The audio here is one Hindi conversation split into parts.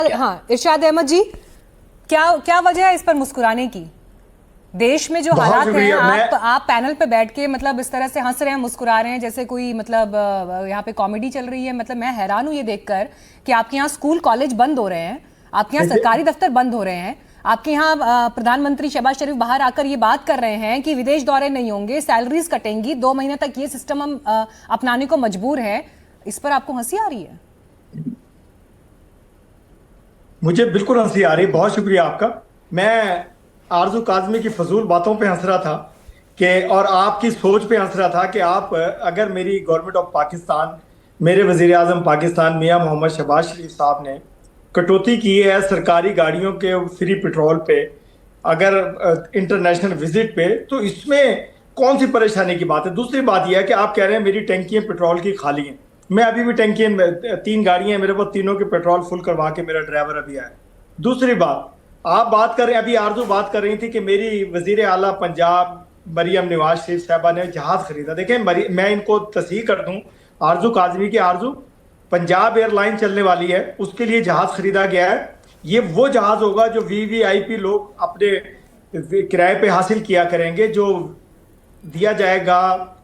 हाँ इरशाद अहमद जी, क्या क्या वजह है इस पर मुस्कुराने की? देश में जो हालात हैं, आप पैनल पे बैठ के मतलब इस तरह से हंस रहे हैं, मुस्कुरा रहे हैं जैसे कोई मतलब यहाँ पे कॉमेडी चल रही है। मतलब मैं हैरान हूँ ये देखकर कि आपके यहाँ स्कूल कॉलेज बंद हो रहे हैं, आपके यहाँ सरकारी दफ्तर बंद हो रहे हैं, आपके यहाँ प्रधानमंत्री शहबाज शरीफ बाहर आकर ये बात कर रहे हैं कि विदेश दौरे नहीं होंगे, सैलरीज कटेंगी, 2 महीने तक ये सिस्टम हम अपनाने को मजबूर है। इस पर आपको हंसी आ रही है? मुझे बिल्कुल हंसी आ रही है। बहुत शुक्रिया आपका। मैं आरजू काज़मी की फजूल बातों पे हंस रहा था कि और आपकी सोच पे हंस रहा था कि आप अगर मेरी गवर्नमेंट ऑफ पाकिस्तान, मेरे वजीर आजम पाकिस्तान मियां मोहम्मद शहबाज शरीफ साहब ने कटौती की है सरकारी गाड़ियों के फ्री पेट्रोल पे, अगर इंटरनेशनल विजिट पे, तो इसमें कौन सी परेशानी की बात है? दूसरी बात यह है कि आप कह रहे हैं मेरी टंकियां पेट्रोल की खाली हैं। मैं अभी भी टंकियां, 3 गाड़ियां मेरे पास, तीनों के पेट्रोल फुल करवा के मेरा ड्राइवर अभी आया। दूसरी बात, आप बात कर रहे हैं, अभी आरजू बात कर रही थी कि मेरी वजीर आला पंजाब मरियम नवाज शरीफ साहबा ने जहाज खरीदा। देखें, मैं इनको तस्दीक कर दूं, आरजू काज़मी की, आरजू पंजाब एयरलाइन चलने वाली है, उसके लिए जहाज खरीदा गया है। ये वो जहाज होगा जो वीवीआईपी लोग अपने किराए पे हासिल किया करेंगे, जो दिया जाएगा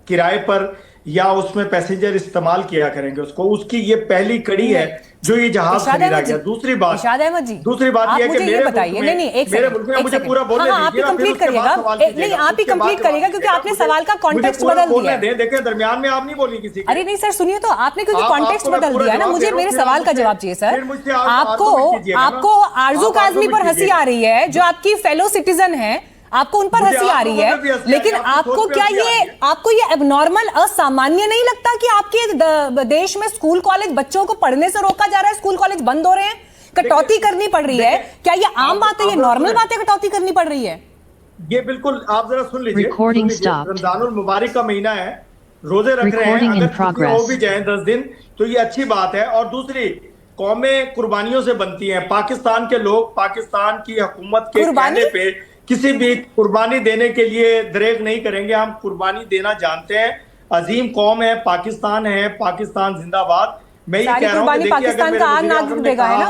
किराए पर या उसमें पैसेंजर इस्तेमाल किया करेंगे उसको। उसकी ये पहली कड़ी है जो ये जहाज खरीदा गया। दूसरी बात ये है कि मेरे मुल्क में मुझे पूरा बोलने दीजिए। आप ही कंप्लीट करिएगा। नहीं, आप ही कंप्लीट करिएगा क्योंकि आपने सवाल का कॉन्टेक्स्ट बदल दिया है। देखें, दरमियान में आप नहीं बोली किसी की। अरे नहीं सर, सुनिए तो, आपने क्योंकि कॉन्टेक्स्ट बदल दिया है ना। मुझे मेरे सवाल का जवाब चाहिए सर। आपको आरजू काज़मी पर हंसी आ रही है जो आपकी फेलो सिटीजन है, आपको उन पर हंसी आ रही है, लेकिन आपको क्या ये एबनॉर्मल, असामान्य नहीं लगता कि आपके देश में स्कूल कॉलेज बच्चों को पढ़ने से रोका जा रहा है, स्कूल कॉलेज बंद हो रहे हैं, कटौती करनी पड़ रही है? क्या ये आम बात है, ये नॉर्मल बात है, कटौती करनी पड़ रही है? ये बिल्कुल, आप जरा सुन लीजिए। रमजानुल मुबारक का महीना है, रोजे रख रहे हैं, अगर हो भी जाए 10 दिन तो ये अच्छी बात है। और दूसरी, कौमें कुर्बानियों से बनती हैं। पाकिस्तान के लोग पाकिस्तान की हुकूमत के कहने पे किसी भी कुर्बानी देने के लिए दरेग नहीं करेंगे। हम कुर्बानी देना जानते हैं। अजीम कौम है, पाकिस्तान है, पाकिस्तान जिंदाबाद। मैं ये कह रहा हूं कि पाकिस्तान का आग नागरिक देगा, है ना,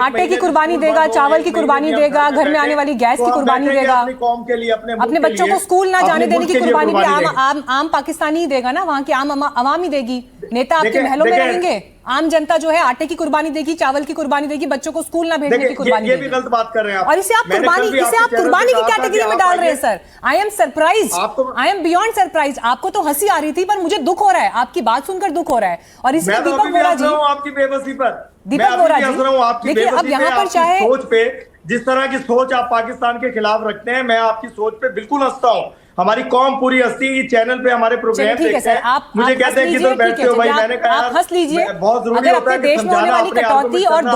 आटे की कुर्बानी देगा, चावल की कुर्बानी देगा, घर में आने वाली गैस की कुर्बानी देगा, अपनी कौम के लिए, अपने बच्चों को स्कूल ना जाने देने की कुर्बानी भी आम पाकिस्तानी ही देगा ना, वहां की आवाम ही देगी। नेता आपके महलों में रहेंगे, आम जनता जो है आटे की कुर्बानी देगी, चावल की कुर्बानी देगी, बच्चों को स्कूल ना भेजने की कुर्बानी देगी। ये भी गलत बात कर रहे हैं आप। और इसे आप कुर्बानी की कैटेगरी में डाल रहे हैं sir. I am surprise, I am beyond surprise. आपको तो हंसी आ रही थी, पर मुझे दुख हो रहा है, आपकी बात सुनकर दुख हो रहा है। और इसमें दीपक बोरा जी, आपकी बेबसी पर, दीपक बोरा जी, देखिए अब यहाँ पर चाहे सोच पे, जिस तरह की सोच आप पाकिस्तान के खिलाफ रखते हैं, मैं आपकी सोच पे बिल्कुल हंसता हूँ। हमारी कौम पूरी हंसती है चैनल पे, हमारे प्रोग्राम देखते हैं। आप मुझे कहते हैं किधर बैठते हो भाई, मैंने कहा आप हंस लीजिए। अगर अपने देश में होने वाली कटौती और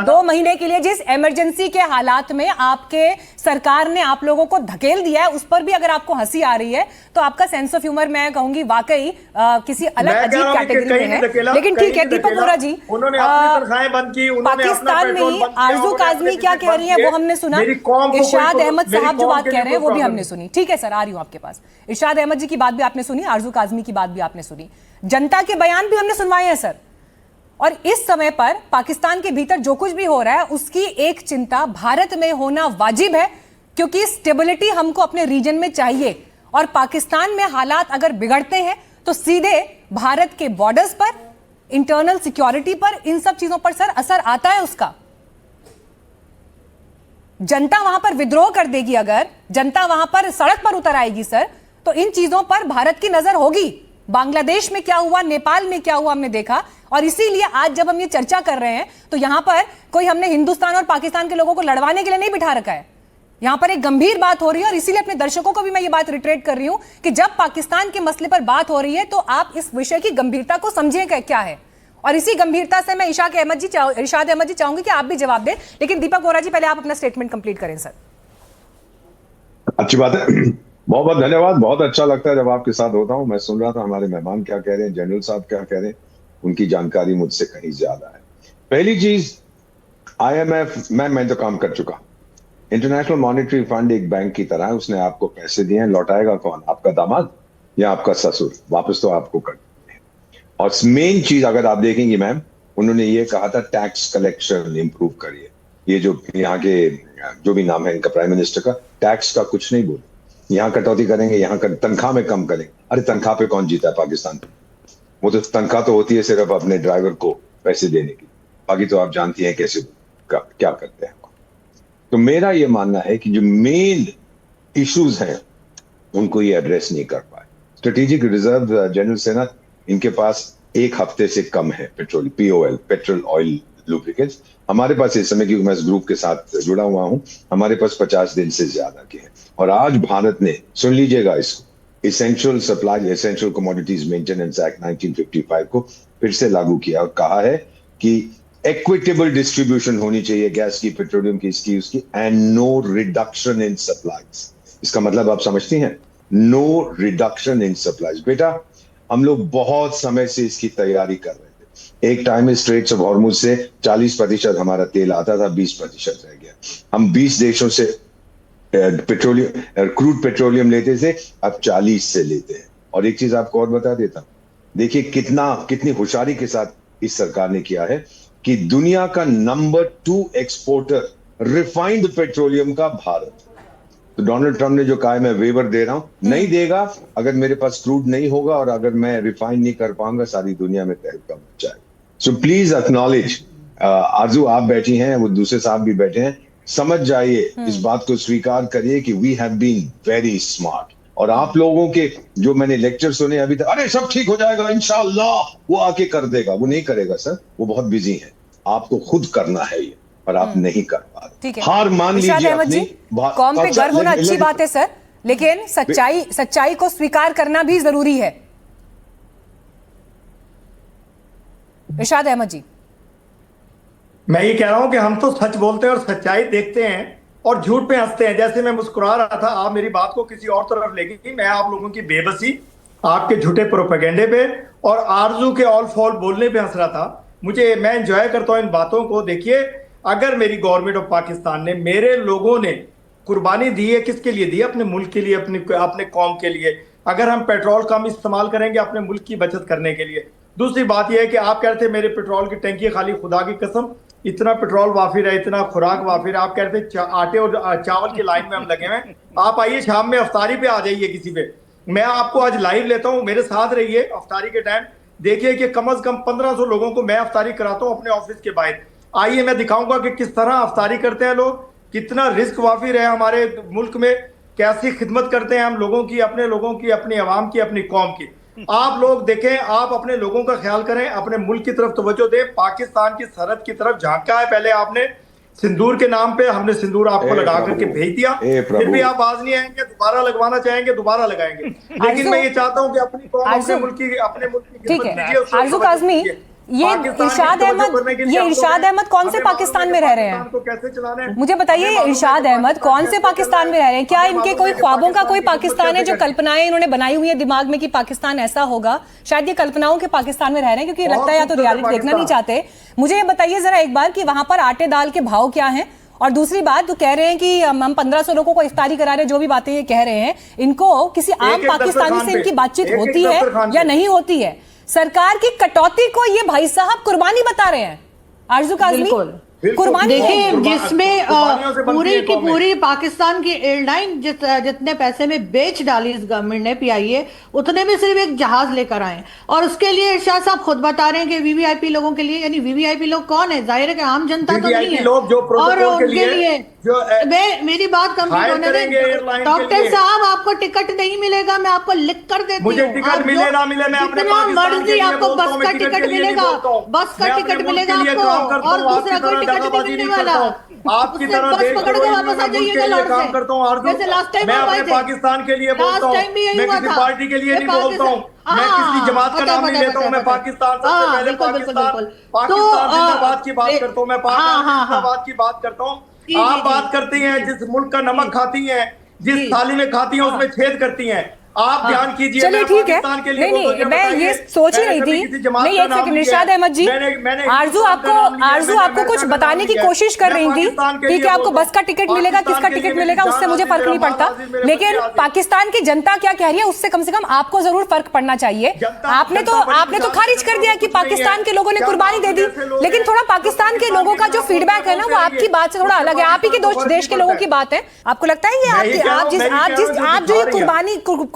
2 महीने के लिए जिस इमरजेंसी के हालात में आपके सरकार ने आप लोगों को धकेल दिया है, उस पर भी अगर आपको हंसी आ रही है तो आपका सेंस ऑफ ह्यूमर, मैं कहूंगी वाकई किसी अलग अजीब कैटेगरी में है। लेकिन ठीक है दीपक बोरा जी, उन्होंने अपनी तनख्वाहें बंद की, पाकिस्तान में ही आरजू काज़मी क्या कह रही है वो हमने सुना, इरशाद अहमद साहब जो बात कह रहे हैं वो भी हमने सुनी। ठीक है सर, आ रही हूं आपके पास। इरशाद अहमद जी की बात भी आपने सुनी, आरजू काज़मी की बात भी आपने सुनी, जनता के बयान भी हमने सुनवाए हैं सर। और इस समय पर पाकिस्तान के भीतर जो कुछ भी हो रहा है उसकी एक चिंता भारत में होना वाजिब है, क्योंकि स्टेबिलिटी हमको अपने रीजन में चाहिए। और पाकिस्तान में हालात अगर बिगड़ते हैं तो सीधे भारत के बॉर्डर्स पर, इंटरनल सिक्योरिटी पर, इन सब चीजों पर सर असर आता है उसका। जनता वहां पर विद्रोह कर देगी, अगर जनता वहां पर सड़क पर उतर आएगी सर, तो इन चीजों पर भारत की नजर होगी। बांग्लादेश में क्या हुआ, नेपाल में क्या हुआ, हमने देखा। और इसीलिए आज जब हम ये चर्चा कर रहे हैं तो यहां पर कोई हमने हिंदुस्तान और पाकिस्तान के लोगों को लड़वाने के लिए नहीं बिठा रखा है। यहां पर एक गंभीर बात हो रही है और इसीलिए अपने दर्शकों को भी मैं ये बात रिट्रेट कर रही हूं कि जब पाकिस्तान के मसले पर बात हो रही है तो आप इस विषय की गंभीरता को समझिए क्या है। और इसी गंभीरता से मैं इरशाद अहमद जी चाहूंगी कि आप भी जवाब दें, लेकिन दीपक बोरा जी पहले आप अपना स्टेटमेंट कंप्लीट करें सर। अच्छी बात है, बहुत बहुत धन्यवाद। बहुत अच्छा लगता है जब आपके साथ होता हूं। मैं सुन रहा था हमारे मेहमान क्या कह रहे हैं, जनरल साहब क्या कह रहे हैं, उनकी जानकारी मुझसे कहीं ज्यादा है। पहली चीज, IMF मैं तो काम कर चुका। इंटरनेशनल मॉनेटरी फंड एक बैंक की तरह है, उसने आपको पैसे दिए हैं, लौटाएगा कौन? आपका दामाद या आपका ससुर? वापस तो आपको कर। और मेन चीज अगर आप देखेंगे मैम, उन्होंने ये कहा था टैक्स कलेक्शन इंप्रूव करिए। ये जो यहाँ के जो भी नाम है इनका प्राइम मिनिस्टर का, टैक्स का कुछ नहीं बोले, यहाँ कटौती करेंगे, यहाँ तनख्वाह में कम करेंगे। अरे तनख्वाह पे कौन जीता है पाकिस्तान में? वो तो तनख्वाह तो होती है सिर्फ अपने ड्राइवर को पैसे देने की, बाकी तो आप जानती हैं कैसे क्या करते हैं। तो मेरा ये मानना है कि जो मेन इश्यूज हैं उनको ये एड्रेस नहीं कर पाए। स्ट्रेटेजिक रिजर्व जनरल सेना, इनके पास 1 हफ्ते से कम है petrol, POL, petrol oil lubricants. हमारे पास इस समय, क्योंकि मैं इस ग्रुप के साथ जुड़ा हुआ हूं, हमारे पास 50 दिन से ज्यादा के हैं। और आज भारत ने, सुन लीजिएगा इसको, essential supply essential commodities maintenance act 1955 को फिर से लागू किया और कहा है कि इक्विटेबल डिस्ट्रीब्यूशन होनी चाहिए गैस की, पेट्रोलियम की, इसकी उसकी, and no reduction in supplies. इसका मतलब आप समझती हैं, नो रिडक्शन इन सप्लाईज। बेटा हम लोग बहुत समय से इसकी तैयारी कर रहे थे। एक टाइम में स्ट्रेट्स ऑफ हॉर्मुज से 40% हमारा तेल आता था, 20% रह गया। हम 20 देशों से क्रूड पेट्रोलियम लेते थे, अब 40 से लेते हैं। और एक चीज आपको और बता देता हूं, देखिए कितनी होशियारी के साथ इस सरकार ने किया है कि दुनिया का नंबर 2 एक्सपोर्टर रिफाइंड पेट्रोलियम का भारत। तो डोनाल्ड ट्रंप ने जो कहा है मैं वेवर दे रहा हूं, नहीं देगा। अगर मेरे पास क्रूड नहीं होगा और अगर मैं रिफाइन नहीं कर पाऊंगा, सारी दुनिया में तहलका मच जाएगा। सो प्लीज एक्नॉलेज, आरजू आप बैठी हैं, वो दूसरे साहब भी बैठे हैं, समझ जाइए, इस बात को स्वीकार करिए कि we have been very smart. और आप लोगों के जो मैंने लेक्चर सुने अभी तक, अरे सब ठीक हो जाएगा इंशाअल्लाह, वो आके कर देगा, वो नहीं करेगा सर, वो बहुत बिजी है। आपको खुद करना है ये, पर आप नहीं कर पा रहे। हार मान लीजिए अपनी। कौम पे गर्व होना अच्छी बात है सर, लेकिन सच्चाई को स्वीकार करना भी जरूरी है। इरशाद अहमद जी, मैं ये कह रहा हूं कि हम तो सच बोलते हैं और सच्चाई देखते हैं और झूठ पे हंसते हैं। जैसे मैं मुस्कुरा रहा था, आप मेरी बात को किसी और तरफ ले गई। मैं आप लोगों की बेबसी, आपके झूठे प्रोपेगेंडे पे और आरजू के ऑल फॉल बोलने पे हंस रहा था। मैं एंजॉय करता हूं इन बातों को। देखिए, अगर मेरी गवर्नमेंट ऑफ पाकिस्तान ने, मेरे लोगों ने कुर्बानी दी है, किसके लिए दी है? अपने मुल्क के लिए, अपने कौम के लिए। अगर हम पेट्रोल कम इस्तेमाल करेंगे अपने मुल्क की बचत करने के लिए। दूसरी बात यह है कि आप कह रहे थे मेरे पेट्रोल की टंकी खाली, खुदा की कसम इतना पेट्रोल वाफिर है, इतना खुराक वाफिर है। आप कह रहे थे आटे और चावल की लाइन में हम लगे हुए हैं। आप आइए शाम में अफ्तारी पे आ जाइए किसी पे, मैं आपको आज लाइव लेता हूँ, मेरे साथ रहिए अफ्तारी के टाइम। देखिए कि कम से कम 1500 लोगों को मैं अफ्तारी कराता हूँ अपने ऑफिस के बाहर। आइए मैं दिखाऊंगा कि किस तरह अफ्तारी करते हैं लोग, कितना रिस्क वाफिर है हमारे मुल्क में, कैसी खिदमत करते हैं हम लोगों की, अपने लोगों की, अपनी आवाम की, अपनी कौम की। आप लोग देखें, आप अपने लोगों का ख्याल करें, अपने मुल्क की तरफ तवज्जो दें। पाकिस्तान की सरहद की तरफ झांका है पहले आपने, सिंदूर के नाम पे हमने सिंदूर आपको लगा करके भेज दिया, फिर भी आप बाज नहीं आएंगे, दोबारा लगवाना चाहेंगे दोबारा लगाएंगे। लेकिन मैं ये चाहता हूँ कि अपनी कौम, अपने मुल्क की खिदमत कीजिए। आरजू काज़मी, ये इरशाद अहमद कौन से पाकिस्तान में रह रहे हैं? मुझे बताइए, इरशाद अहमद कौन से पाकिस्तान में रह रहे हैं? क्या इनके कोई ख्वाबों का कोई पाकिस्तान है, जो कल्पनाएं इन्होंने बनाई हुई है दिमाग में कि पाकिस्तान ऐसा होगा? शायद ये कल्पनाओं के पाकिस्तान में रह रहे हैं, क्योंकि लगता है या तो रियलिटी देखना नहीं चाहते। मुझे ये बताइए जरा एक बार कि वहां पर आटे दाल के भाव क्या हैं? और दूसरी बात, तो कह रहे हैं कि हम 1500 लोगों को इफ्तारी करा रहे हैं, जो भी बातें ये कह रहे हैं, इनको किसी आम पाकिस्तानी से इनकी बातचीत होती है या नहीं होती है? सरकार की कटौती को ये भाई साहब कुर्बानी बता रहे हैं। आरजू काज़मी, कुर्बानी देखिए, जिसमें पूरी की पूरी पाकिस्तान की एयरलाइन जितने पैसे में बेच डाली इस गवर्नमेंट ने, PIA, उतने में सिर्फ एक जहाज लेकर आए। और उसके लिए इरशाद साहब खुद बता रहे हैं कि VVIP लोगों के लिए, यानी VVIP लोग कौन है? जाहिर है कि आम जनता तो नहीं है। और उनके लिए मेरी बात कंप्लीट होने दें। डॉक्टर साहब, आपको टिकट नहीं मिलेगा, मैं आपको लिख कर देती हूँ। मुझे टिकट मिले ना मिले, मैं अपने पाकिस्तान के लिए आपको बस का टिकट मिलेगा, बस का टिकट मिलेगा आपको, और दूसरा कोई टिकट नहीं मिलने वाला। आपकी तरह देश पकड़ के वापस आ जाइएगा लिए काम करता हूँ। मैं अपने पाकिस्तान के लिए बोलता हूँ, मैं किसी पार्टी के लिए नहीं बोलता हूँ, मैं किसी जमात का नाम नहीं लेता हूँ। मैं पाकिस्तान, सबसे पहले पाकिस्तान जिंदाबाद की बात करता हूँ, मैं पाकिस्तान जिंदाबाद की बात करता हूँ। आप बात करती हैं जिस मुल्क का नमक खाती हैं, जिस थाली में खाती हैं उसमें छेद करती हैं। आप ध्यान कीजिए। चलिए मैं ठीक है, पाकिस्तान के लिए नहीं वो तो नहीं, मैं ये सोच ही नहीं थी। नहीं, एक सेकंड इरशाद अहमद जी, आरजू आपको कुछ बताने की कोशिश कर रही थी। ठीक है, आपको बस का टिकट मिलेगा, किसका टिकट मिलेगा, उससे मुझे फर्क नहीं पड़ता, लेकिन पाकिस्तान की जनता क्या कह रही है उससे कम से कम आपको जरूर फर्क पड़ना चाहिए। आपने तो खारिज कर दिया कि पाकिस्तान के लोगों ने कुर्बानी दे दी, लेकिन थोड़ा पाकिस्तान के लोगों का जो फीडबैक है ना, वो आपकी बात से थोड़ा अलग है। आप ही के देश के लोगों की बात है। आपको लगता है ये आप जो ये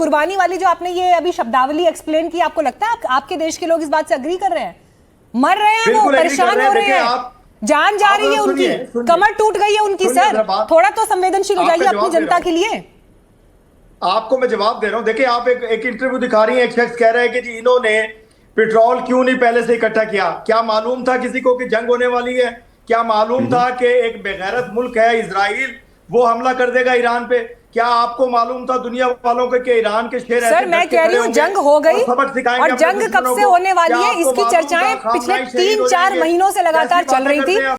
कुर्बानी वाली जो आपने ये अभी शब्दावली एक्सप्लेन की, आपको लगता है आपके देश के लोग इस बात से अग्री कर रहे हैं? मर रहे हैं वो, परेशान हो रहे हैं, जान जा रही है उनकी, कमर टूट गई है उनकी। सर थोड़ा तो संवेदनशील हो जाइए अपनी जनता के लिए। आपको मैं जवाब दे रहा हूं। देखिए, आप एक इंटरव्यू दिखा रही हैं, एक शख्स कह रहा है कि जी इन्होंने पेट्रोल क्यों नहीं पहले से इकट्ठा किया? क्या मालूम था किसी को कि जंग होने वाली है? क्या मालूम था कि एक बेगैरत मुल्क है इजराइल, वो हमला कर देगा ईरान पे? क्या आपको मालूम था दुनिया वालों को कि ईरान के शेर? सर मैं कह रही हूँ जंग हो गई, और जंग कब से होने वाली है इसकी चर्चाएं पिछले 3-4 महीनों से लगातार चल रही थी।